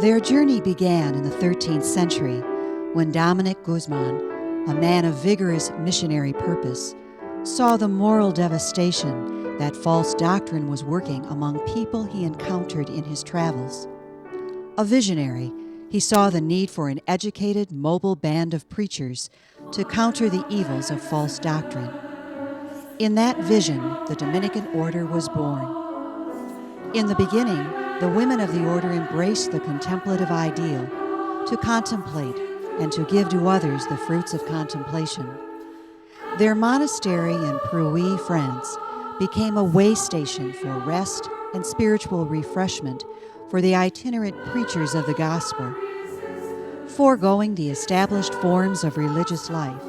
Their journey began in the 13th century when Dominic Guzman, a man of vigorous missionary purpose, saw the moral devastation that false doctrine was working among people he encountered in his travels. A visionary, he saw the need for an educated, mobile band of preachers to counter the evils of false doctrine. In that vision, the Dominican order was born. In the beginning, the women of the order embraced the contemplative ideal, to contemplate and to give to others the fruits of contemplation. Their monastery in Prouy, France, became a way station for rest and spiritual refreshment for the itinerant preachers of the gospel. Foregoing the established forms of religious life,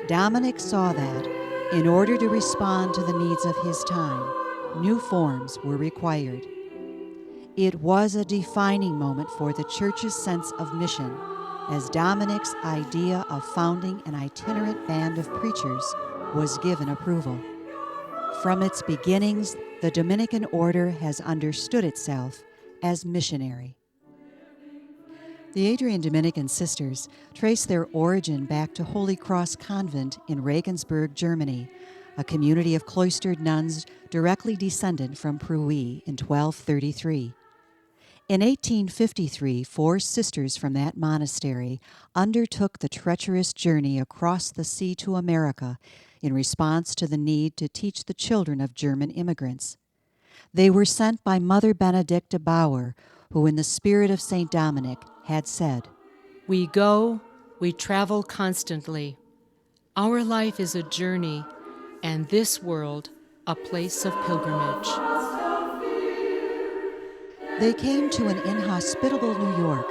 Dominic saw that, in order to respond to the needs of his time, new forms were required. It was a defining moment for the Church's sense of mission, as Dominic's idea of founding an itinerant band of preachers was given approval. From its beginnings, the Dominican order has understood itself as missionary. The Adrian Dominican Sisters trace their origin back to Holy Cross Convent in Regensburg, Germany, a community of cloistered nuns directly descended from Prouy in 1233. In 1853, 4 sisters from that monastery undertook the treacherous journey across the sea to America in response to the need to teach the children of German immigrants. They were sent by Mother Benedicta Bauer, who in the spirit of St. Dominic had said, "We go, we travel constantly. Our life is a journey, and this world a place of pilgrimage." They came to an inhospitable New York,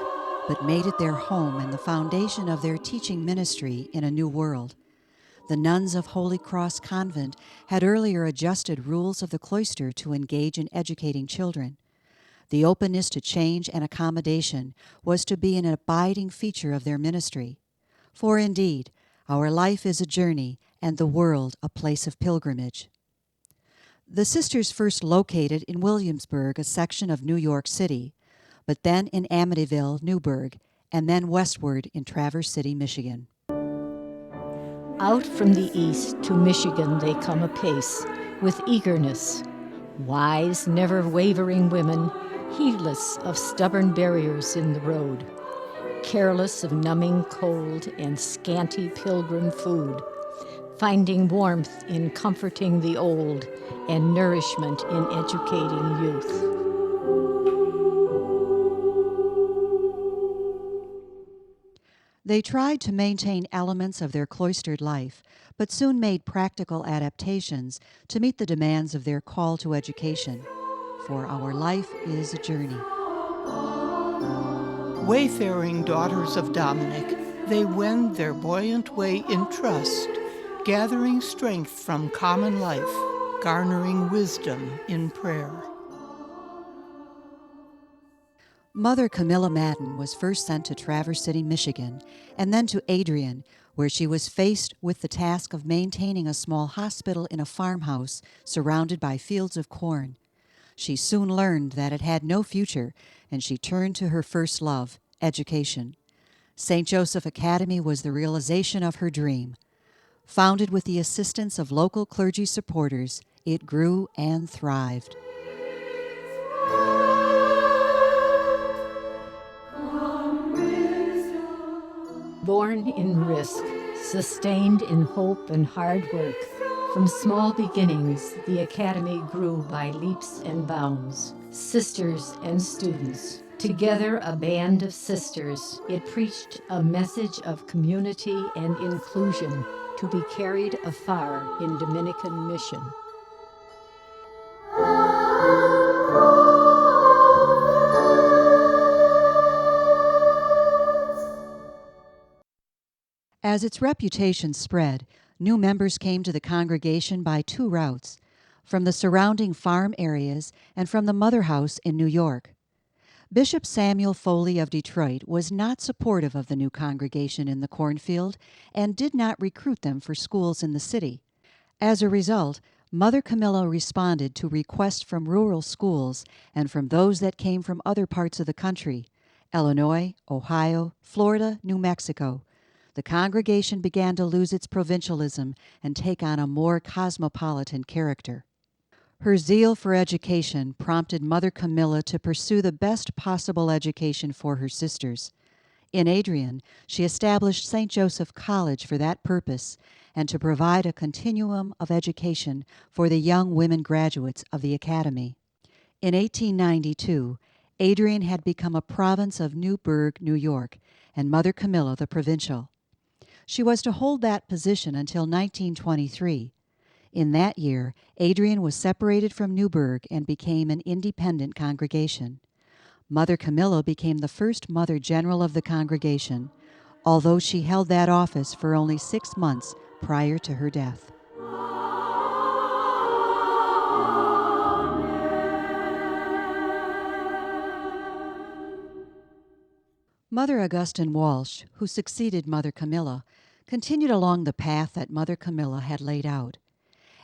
but made it their home and the foundation of their teaching ministry in a new world. The nuns of Holy Cross Convent had earlier adjusted rules of the cloister to engage in educating children. The openness to change and accommodation was to be an abiding feature of their ministry. For indeed, our life is a journey, and the world a place of pilgrimage. The sisters first located in Williamsburg, a section of New York City, but then in Amityville, Newburgh, and then westward in Traverse City, Michigan. Out from the east to Michigan they come apace, with eagerness, wise, never-wavering women, heedless of stubborn barriers in the road, careless of numbing cold and scanty pilgrim food, finding warmth in comforting the old and nourishment in educating youth. They tried to maintain elements of their cloistered life, but soon made practical adaptations to meet the demands of their call to education. For our life is a journey. Wayfaring daughters of Dominic, they wend their buoyant way in trust, gathering strength from common life, garnering wisdom in prayer. Mother Camilla Madden was first sent to Traverse City, Michigan, and then to Adrian, where she was faced with the task of maintaining a small hospital in a farmhouse surrounded by fields of corn. She soon learned that it had no future, and she turned to her first love, education. St. Joseph Academy was the realization of her dream. Founded with the assistance of local clergy supporters, it grew and thrived. Born in risk, sustained in hope and hard work, from small beginnings, the Academy grew by leaps and bounds. Sisters and students, together a band of sisters, it preached a message of community and inclusion to be carried afar in Dominican mission. As its reputation spread, new members came to the congregation by 2 routes, from the surrounding farm areas and from the Mother House in New York. Bishop Samuel Foley of Detroit was not supportive of the new congregation in the cornfield and did not recruit them for schools in the city. As a result, Mother Camilla responded to requests from rural schools and from those that came from other parts of the country, Illinois, Ohio, Florida, New Mexico, the congregation began to lose its provincialism and take on a more cosmopolitan character. Her zeal for education prompted Mother Camilla to pursue the best possible education for her sisters. In Adrian, she established St. Joseph College for that purpose and to provide a continuum of education for the young women graduates of the academy. In 1892, Adrian had become a province of Newburgh, New York, and Mother Camilla the provincial. She was to hold that position until 1923. In that year, Adrian was separated from Newburgh and became an independent congregation. Mother Camilla became the first Mother General of the congregation, although she held that office for only 6 months prior to her death. Mother Augustine Walsh, who succeeded Mother Camilla, continued along the path that Mother Camilla had laid out.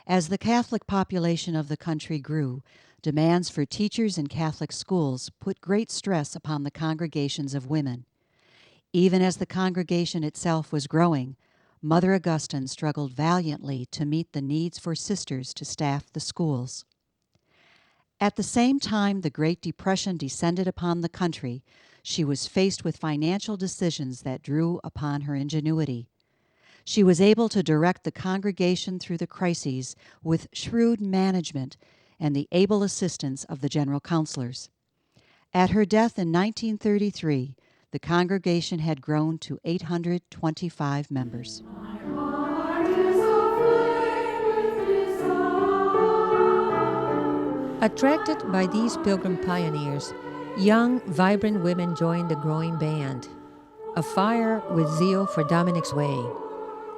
As the Catholic population of the country grew, demands for teachers in Catholic schools put great stress upon the congregations of women. Even as the congregation itself was growing, Mother Augustine struggled valiantly to meet the needs for sisters to staff the schools. At the same time the Great Depression descended upon the country, she was faced with financial decisions that drew upon her ingenuity. She was able to direct the congregation through the crises with shrewd management and the able assistance of the general counselors. At her death in 1933, the congregation had grown to 825 members. Attracted by these pilgrim pioneers, young, vibrant women joined the growing band, afire with zeal for Dominic's way.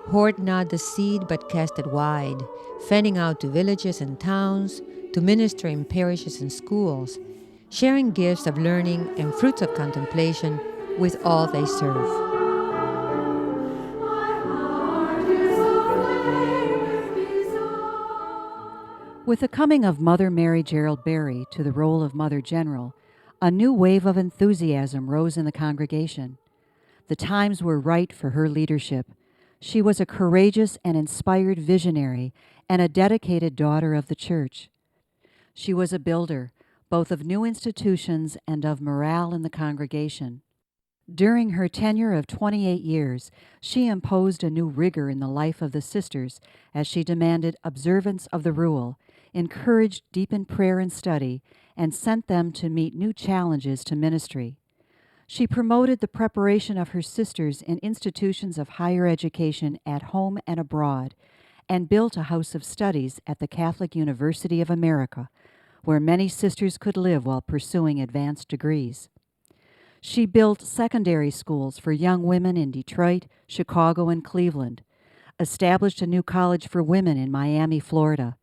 Hoard not the seed but cast it wide, fanning out to villages and towns, to minister in parishes and schools, sharing gifts of learning and fruits of contemplation with all they serve. With the coming of Mother Mary Gerald Barry to the role of Mother General, a new wave of enthusiasm rose in the congregation. The times were right for her leadership. She was a courageous and inspired visionary and a dedicated daughter of the Church. She was a builder, both of new institutions and of morale in the congregation. During her tenure of 28 years, she imposed a new rigor in the life of the sisters as she demanded observance of the rule, encouraged deepened prayer and study, and sent them to meet new challenges to ministry. She promoted the preparation of her sisters in institutions of higher education at home and abroad, and built a house of studies at the Catholic University of America, where many sisters could live while pursuing advanced degrees. She built secondary schools for young women in Detroit, Chicago, and Cleveland, established a new college for women in Miami, Florida,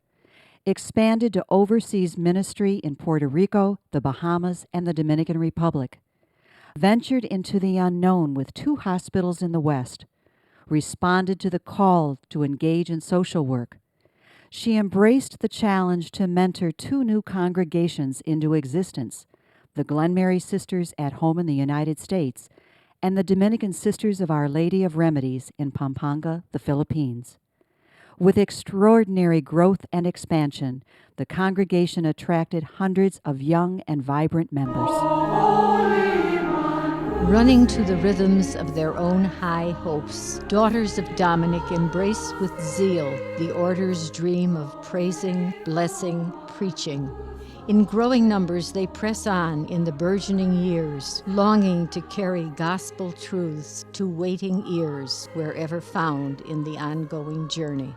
expanded to overseas ministry in Puerto Rico, the Bahamas, and the Dominican Republic, ventured into the unknown with 2 hospitals in the West, responded to the call to engage in social work. She embraced the challenge to mentor 2 new congregations into existence, the Glen Mary Sisters at home in the United States and the Dominican Sisters of Our Lady of Remedies in Pampanga, the Philippines. With extraordinary growth and expansion, the congregation attracted hundreds of young and vibrant members. Running to the rhythms of their own high hopes, daughters of Dominic embrace with zeal the order's dream of praising, blessing, preaching. In growing numbers, they press on in the burgeoning years, longing to carry gospel truths to waiting ears wherever found in the ongoing journey.